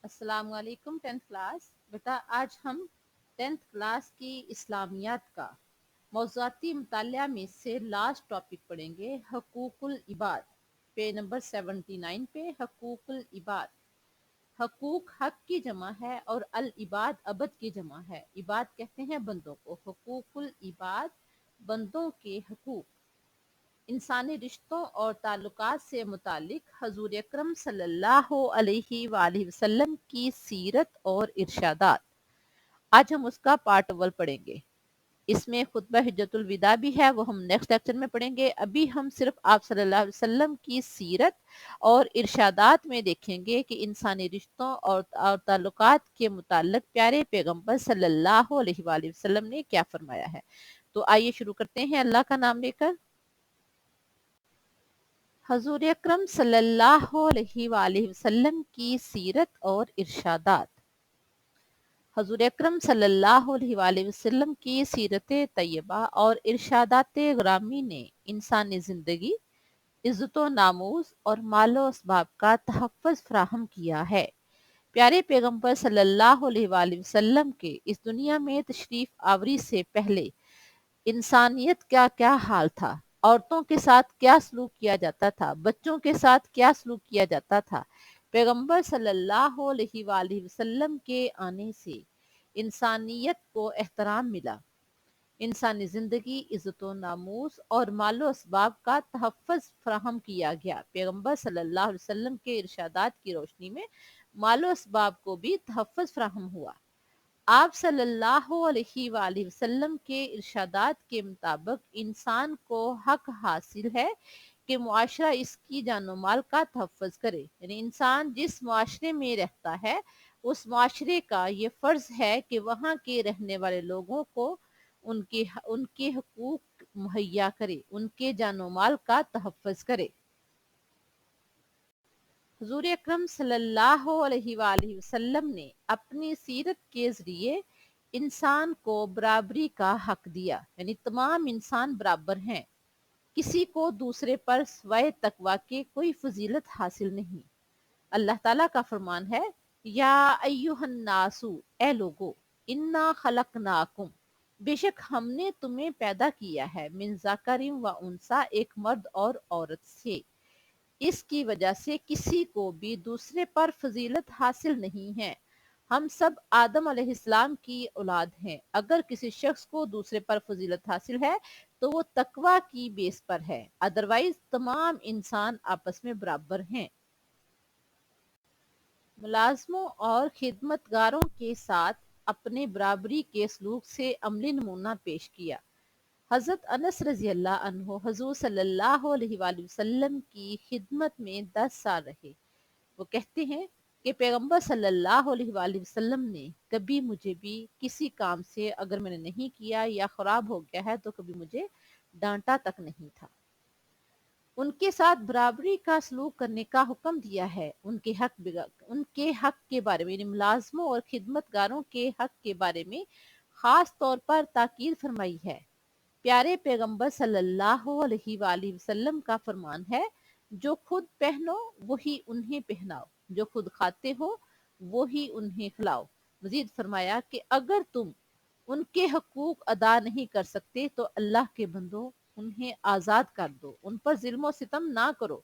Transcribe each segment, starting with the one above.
السلام علیکم 10th class بیٹا، آج ہم 10th کلاس کی اسلامیات کا موضوعاتی مطالعہ میں سے لاسٹ ٹاپک پڑھیں گے، حقوق العباد، پیج نمبر 79 پہ حقوق العباد۔ حقوق حق کی جمع ہے اور العباد عبد کی جمع ہے۔ عباد کہتے ہیں بندوں کو۔ حقوق العباد بندوں کے حقوق۔ انسانی رشتوں اور تعلقات سے متعلق حضور اکرم صلی اللہ علیہ وآلہ وسلم کی سیرت اور ارشادات۔ آج ہم اس کا پارٹ اول پڑھیں گے۔ اس میں خطبہ حجت الوداع بھی ہے، وہ ہم نیکسٹ لیکچر میں پڑھیں گے۔ ابھی ہم صرف آپ صلی اللہ علیہ وسلم کی سیرت اور ارشادات میں دیکھیں گے کہ انسانی رشتوں اور تعلقات کے متعلق پیارے پیغمبر صلی اللہ علیہ وآلہ وسلم نے کیا فرمایا ہے۔ تو آئیے شروع کرتے ہیں اللہ کا نام لے کر۔ حضور اکرم صلی اللہ علیہ وآلہ وسلم کی سیرت اور ارشادات۔ حضور اکرم صلی اللہ علیہ وآلہ وسلم کی سیرت طیبہ اور ارشادات گرامی نے انسانی زندگی، عزت و ناموز اور مال و اسباب کا تحفظ فراہم کیا ہے۔ پیارے پیغمبر صلی اللہ علیہ وآلہ وسلم کے اس دنیا میں تشریف آوری سے پہلے انسانیت کا کیا حال تھا، عورتوں کے ساتھ کیا سلوک کیا جاتا تھا، بچوں کے ساتھ کیا سلوک کیا جاتا تھا۔ پیغمبر صلی اللہ علیہ وآلہ وسلم کے آنے سے انسانیت کو احترام ملا، انسانی زندگی، عزت و ناموس اور مال و اسباب کا تحفظ فراہم کیا گیا۔ پیغمبر صلی اللہ علیہ وسلم کے ارشادات کی روشنی میں مال و اسباب کو بھی تحفظ فراہم ہوا۔ آپ صلی اللہ علیہ وآلہ وسلم کے ارشادات کے مطابق انسان کو حق حاصل ہے کہ معاشرہ اس کی جان و مال کا تحفظ کرے، یعنی انسان جس معاشرے میں رہتا ہے اس معاشرے کا یہ فرض ہے کہ وہاں کے رہنے والے لوگوں کو ان کے حقوق مہیا کرے، ان کے جان و مال کا تحفظ کرے۔ حضور اکرم صلی اللہ علیہ وآلہ وسلم نے اپنی سیرت کے ذریعے انسان کو برابری کا حق دیا، یعنی تمام انسان برابر ہیں، کسی کو دوسرے پر سوائے تقوی کے کوئی فضیلت حاصل نہیں۔ اللہ تعالیٰ کا فرمان ہے، یا ایہا الناس، اے لوگو، انا خلقناکم، بے شک ہم نے تمہیں پیدا کیا ہے، من ذکر و انثی، ایک مرد اور عورت سے۔ اس کی وجہ سے کسی کو بھی دوسرے پر فضیلت حاصل نہیں ہے۔ ہم سب آدم علیہ السلام کی اولاد ہیں۔ اگر کسی شخص کو دوسرے پر فضیلت حاصل ہے تو وہ تقوی کی بیس پر ہے، ادروائز تمام انسان آپس میں برابر ہیں۔ ملازموں اور خدمتگاروں کے ساتھ اپنے برابری کے سلوک سے عملی نمونہ پیش کیا۔ حضرت انس رضی اللہ عنہ حضور صلی اللہ علیہ وآلہ وسلم کی خدمت میں 10 سال رہے۔ وہ کہتے ہیں کہ پیغمبر صلی اللہ علیہ وآلہ وسلم نے کبھی مجھے بھی کسی کام سے اگر میں نے نہیں کیا یا خراب ہو گیا ہے تو کبھی مجھے ڈانٹا تک نہیں تھا۔ ان کے ساتھ برابری کا سلوک کرنے کا حکم دیا ہے۔ ان کے حق کے بارے میں، یعنی ملازموں اور خدمتگاروں کے حق کے بارے میں خاص طور پر تاکید فرمائی ہے۔ پیارے پیغمبر صلی اللہ علیہ وآلہ وسلم کا فرمان ہے، جو خود پہنو وہی انہیں پہناؤ، جو خود کھاتے ہو وہی انہیں کھلاؤ۔ مزید فرمایا کہ اگر تم ان کے حقوق ادا نہیں کر سکتے تو اللہ کے بندو انہیں آزاد کر دو، ان پر ظلم و ستم نہ کرو،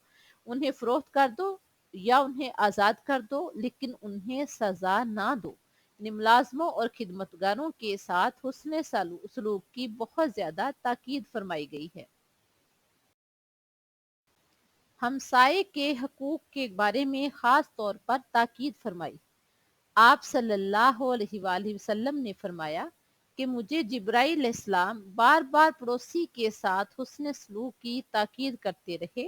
انہیں فروخت کر دو یا انہیں آزاد کر دو، لیکن انہیں سزا نہ دو۔ یعنی ملازموں اور خدمتگاروں کے ساتھ حسن سلوک کی بہت زیادہ تاکید فرمائی گئی ہے۔ ہمسائے کے حقوق کے بارے میں خاص طور پر تاکید فرمائی۔ آپ صلی اللہ علیہ وآلہ وسلم نے فرمایا کہ مجھے جبرائیل علیہ السلام بار بار پڑوسی کے ساتھ حسن سلوک کی تاکید کرتے رہے،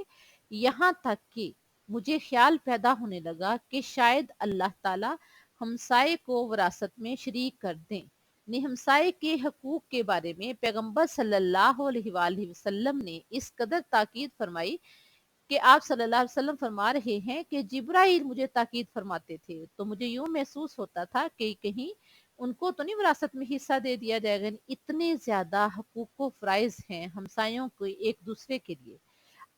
یہاں تک کہ مجھے خیال پیدا ہونے لگا کہ شاید اللہ تعالی ہمسائے کو وراثت میں شریک کر دیں۔ ہمسائے کے حقوق کے بارے میں پیغمبر صلی اللہ علیہ وآلہ وسلم نے اس قدر تاکید فرمائی کہ آپ صلی اللہ علیہ وسلم فرما رہے ہیں کہ جبرائیل مجھے تاکید فرماتے تھے تو مجھے یوں محسوس ہوتا تھا کہ کہیں ان کو تو نہیں وراثت میں حصہ دے دیا جائے گا۔ اتنے زیادہ حقوق و فرائض ہیں ہمسایوں کو ایک دوسرے کے لیے۔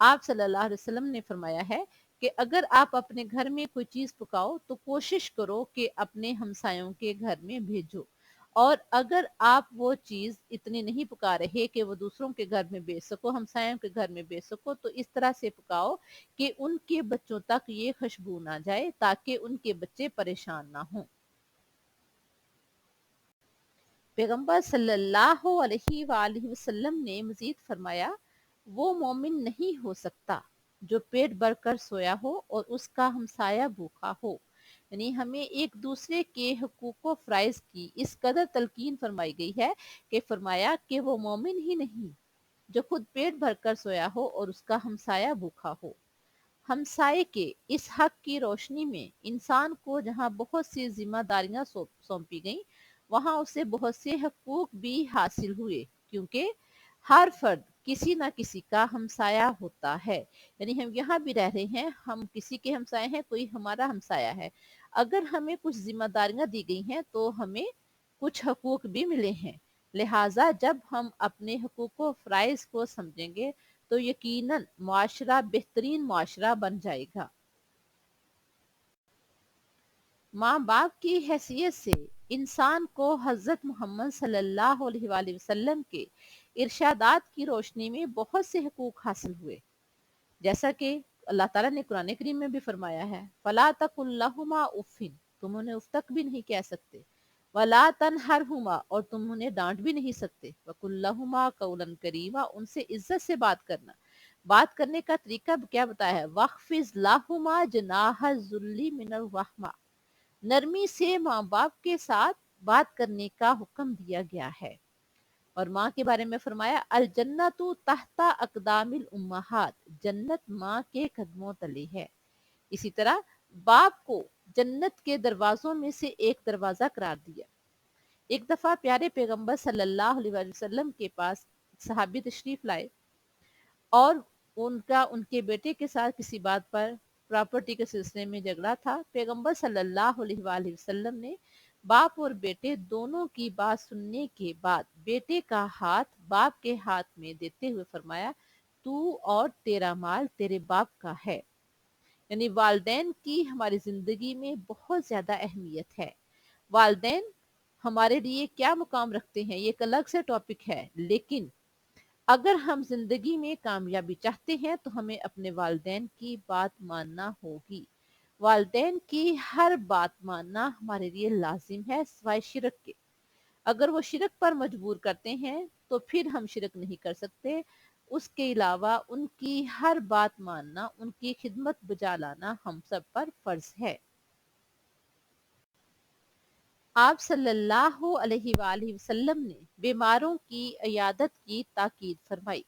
آپ صلی اللہ علیہ وسلم نے فرمایا ہے کہ اگر آپ اپنے گھر میں کوئی چیز پکاؤ تو کوشش کرو کہ اپنے ہمسایوں کے گھر میں بھیجو، اور اگر آپ وہ چیز اتنی نہیں پکا رہے کہ وہ دوسروں کے گھر میں بیچ سکو، ہمسایوں کے گھر میں بیچ سکو، تو اس طرح سے پکاؤ کہ ان کے بچوں تک یہ خوشبو نہ جائے، تاکہ ان کے بچے پریشان نہ ہوں۔ پیغمبر صلی اللہ علیہ وآلہ وسلم نے مزید فرمایا، وہ مومن نہیں ہو سکتا جو پیٹ بھر کر سویا ہو اور اس کا ہمسایہ بھوکا ہو۔ یعنی ہمیں ایک دوسرے کے حقوق و فرائض کی اس قدر تلقین فرمائی گئی ہے کہ فرمایا کہ وہ مومن ہی نہیں جو خود پیٹ بھر کر سویا ہو اور اس کا ہمسایہ بھوکا ہو۔ ہمسائے کے اس حق کی روشنی میں انسان کو جہاں بہت سی ذمہ داریاں سونپی گئیں، وہاں اسے بہت سے حقوق بھی حاصل ہوئے، کیونکہ ہر فرد کسی نہ کسی کا ہمسایہ ہوتا ہے۔ یعنی ہم یہاں بھی رہ رہے ہیں، ہم کسی کے ہمسایہ ہیں، کوئی ہمارا ہمسایہ ہے۔ اگر ہمیں کچھ ذمہ داریاں دی گئی ہیں تو ہمیں کچھ حقوق بھی ملے ہیں، لہٰذا جب ہم اپنے حقوق و فرائض کو سمجھیں گے تو یقیناً معاشرہ بہترین معاشرہ بن جائے گا۔ ماں باپ کی حیثیت سے انسان کو حضرت محمد صلی اللہ علیہ وآلہ وسلم کے ارشادات کی روشنی میں بہت سے حقوق حاصل ہوئے، جیسا کہ اللہ تعالیٰ نے قرآن کریم میں بھی فرمایا ہے، فَلَا تَقُل لَّهُمَا اُفٍّ، تم انہیں اف تک بھی نہیں کہہ سکتے، وَلَا تَنْهَرْهُمَا، اور تم انہیں ڈانٹ بھی نہیں سکتے، وَقُل لَّهُمَا قَوْلًا كَرِيمًا، ان سے عزت سے بات کرنا۔ بات کرنے کا طریقہ کیا بتایا ہے، وَاخْفِضْ لَهُمَا جَنَاحَ الذُّلِّ مِنَ الرَّحْمَةِ، نرمی سے ماں باپ کے ساتھ بات کرنے کا حکم دیا گیا ہے۔ اور ماں کے بارے میں فرمایا، الجنت تحت اقدام الامہات، جنت ماں کے قدموں تلے ہے۔ اسی طرح باپ کو جنت کے دروازوں میں سے ایک دروازہ قرار دیا۔ ایک دفعہ پیارے پیغمبر صلی اللہ علیہ وسلم کے پاس صحابی تشریف لائے، اور ان کے بیٹے کے ساتھ کسی بات پر پراپرٹی کے سلسلے میں جھگڑا تھا۔ پیغمبر صلی اللہ علیہ وآلہ وسلم نے باپ اور بیٹے دونوں کی بات سننے کے بعد بیٹے کا ہاتھ باپ کے ہاتھ میں دیتے ہوئے فرمایا، تو اور تیرا مال تیرے باپ کا ہے۔ یعنی والدین کی ہماری زندگی میں بہت زیادہ اہمیت ہے۔ والدین ہمارے لیے کیا مقام رکھتے ہیں یہ ایک الگ سے ٹاپک ہے، لیکن اگر ہم زندگی میں کامیابی چاہتے ہیں تو ہمیں اپنے والدین کی بات ماننا ہوگی۔ والدین کی ہر بات ماننا ہمارے لیے لازم ہے سوائے شرک کے۔ اگر وہ شرک پر مجبور کرتے ہیں تو پھر ہم شرک نہیں کر سکتے، اس کے علاوہ ان کی ہر بات ماننا، ان کی خدمت بجا لانا ہم سب پر فرض ہے۔ آپ صلی اللہ علیہ وآلہ وسلم نے بیماروں کی عیادت کی تاکید فرمائی۔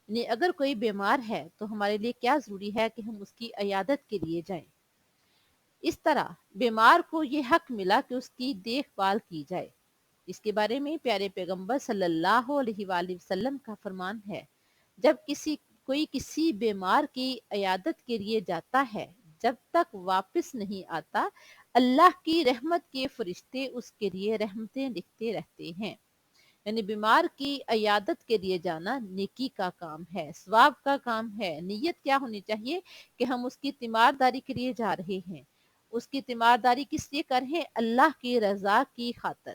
یعنی اگر کوئی بیمار ہے تو ہمارے لیے کیا ضروری ہے کہ ہم اس کی عیادت کے لیے جائیں۔ اس طرح بیمار کو یہ حق ملا کہ اس کی دیکھ بھال کی جائے۔ اس کے بارے میں پیارے پیغمبر صلی اللہ علیہ وآلہ وسلم کا فرمان ہے، جب کوئی کسی بیمار کی عیادت کے لیے جاتا ہے، جب تک واپس نہیں آتا، اللہ کی رحمت کے فرشتے اس کے لیے رحمتیں لکھتے رہتے ہیں۔ یعنی بیمار کی عیادت کے لیے جانا نیکی کا کام ہے، ثواب کا کام ہے۔ نیت کیا ہونی چاہیے کہ ہم اس کی تیمارداری کے لیے جا رہے ہیں۔ اس کی تیمارداری کس لیے کر رہے ہیں؟ اللہ کی رضا کی خاطر۔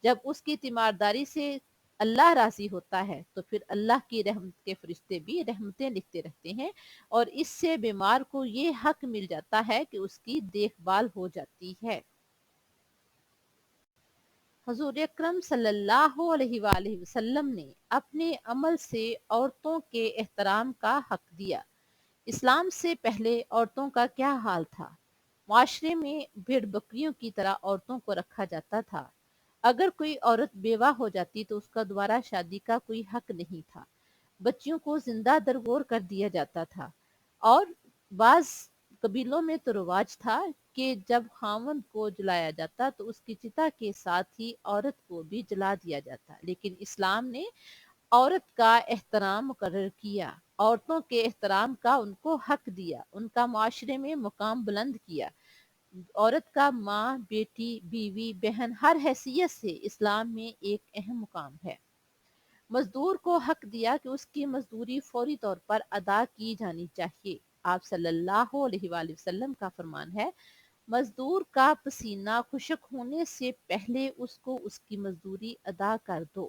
جب اس کی تیمارداری سے اللہ راضی ہوتا ہے تو پھر اللہ کی رحمت کے فرشتے بھی رحمتیں لکھتے رہتے ہیں، اور اس سے بیمار کو یہ حق مل جاتا ہے کہ اس کی دیکھ بھال ہو جاتی ہے۔ حضور اکرم صلی اللہ علیہ وآلہ وسلم نے اپنے عمل سے عورتوں کے احترام کا حق دیا۔ اسلام سے پہلے عورتوں کا کیا حال تھا؟ معاشرے میں بھیڑ بکریوں کی طرح عورتوں کو رکھا جاتا تھا۔ اگر کوئی عورت بیوہ ہو جاتی تو اس کا دوبارہ شادی کا کوئی حق نہیں تھا۔ بچیوں کو زندہ درگور کر دیا جاتا تھا، اور بعض قبیلوں میں تو رواج تھا کہ جب خاوند کو جلایا جاتا تو اس کی چتا کے ساتھ ہی عورت کو بھی جلا دیا جاتا۔ لیکن اسلام نے عورت کا احترام مقرر کیا، عورتوں کے احترام کا ان کو حق دیا، ان کا معاشرے میں مقام بلند کیا۔ عورت کا ماں، بیٹی، بیوی، بہن ہر حیثیت سے اسلام میں ایک اہم مقام ہے۔ مزدور کو حق دیا کہ اس کی مزدوری فوری طور پر ادا کی جانی چاہیے۔ آپ صلی اللہ علیہ وآلہ وسلم کا فرمان ہے، مزدور کا پسینہ خشک ہونے سے پہلے اس کو اس کی مزدوری ادا کر دو،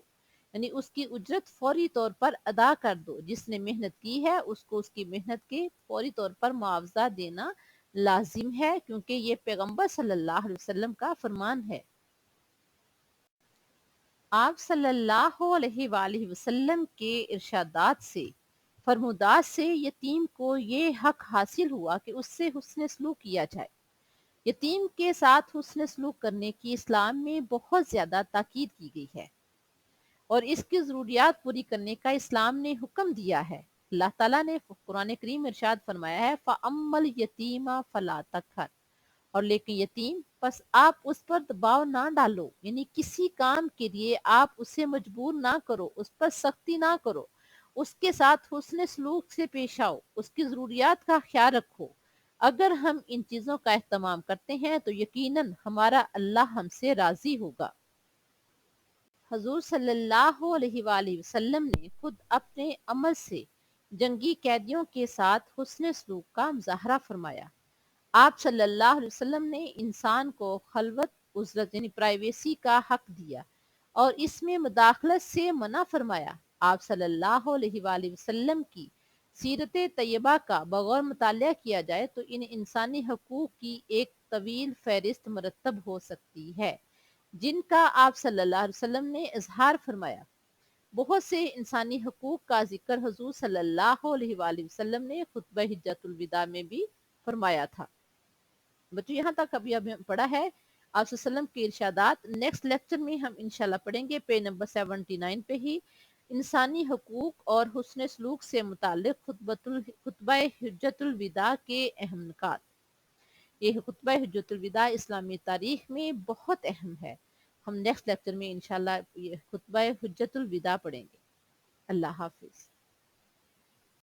یعنی اس کی اجرت فوری طور پر ادا کر دو۔ جس نے محنت کی ہے اس کو اس کی محنت کے فوری طور پر معاوضہ دینا لازم ہے، کیونکہ یہ پیغمبر صلی اللہ علیہ وسلم کا فرمان ہے۔ آپ صلی اللہ علیہ وآلہ وسلم کے ارشادات سے، فرمودات سے یتیم کو یہ حق حاصل ہوا کہ اس سے حسن سلوک کیا جائے۔ یتیم کے ساتھ حسن سلوک کرنے کی اسلام میں بہت زیادہ تاکید کی گئی ہے، اور اس کی ضروریات پوری کرنے کا اسلام نے حکم دیا ہے۔ اللہ تعالیٰ نے قرآن کریم میں ارشاد فرمایا ہے، فَأَمَّا الْيَتِيمَ فَلَا تَقْهَرْ، اور لیکن یتیم پس آپ اس پر دباؤ نہ ڈالو، یعنی کسی کام کے لیے آپ اسے مجبور نہ کرو، اس پر سختی نہ کرو، اس کے ساتھ حسن سلوک سے پیش آؤ، اس کی ضروریات کا خیال رکھو۔ اگر ہم ان چیزوں کا اہتمام کرتے ہیں تو یقیناً ہمارا اللہ ہم سے راضی ہوگا۔ حضور صلی اللہ علیہ وآلہ وسلم نے خود اپنے عمل سے جنگی قیدیوں کے ساتھ حسن سلوک کا مظاہرہ فرمایا۔ آپ صلی اللہ علیہ وسلم نے انسان کو خلوت عزلت یعنی پرائیویسی کا حق دیا اور اس میں مداخلت سے منع فرمایا۔ آپ صلی اللہ علیہ وآلہ وسلم کی سیرت طیبہ کا بغور مطالعہ کیا جائے تو ان انسانی حقوق کی ایک طویل فہرست مرتب ہو سکتی ہے جن کا آپ صلی اللہ علیہ وسلم نے اظہار فرمایا۔ بہت سے انسانی حقوق کا ذکر حضور صلی اللہ علیہ وآلہ وسلم نے خطبہ حجۃ الوداع میں بھی فرمایا تھا۔ بچوں یہاں تک ابھی ہم پڑھا ہے آپ صلی اللہ علیہ وسلم کے ارشادات۔ نیکسٹ لیکچر میں ہم انشاءاللہ پڑھیں گے پیج نمبر 79 پہ ہی انسانی حقوق اور حسن سلوک سے متعلق خطبہ حجۃ الوداع کے اہم نکات۔ یہ خطبہ حجۃ الوداع اسلامی تاریخ میں بہت اہم ہے۔ ہم نیکسٹ لیکچر میں انشاءاللہ یہ خطبہ حجۃ الوداع پڑھیں گے۔ اللہ حافظ۔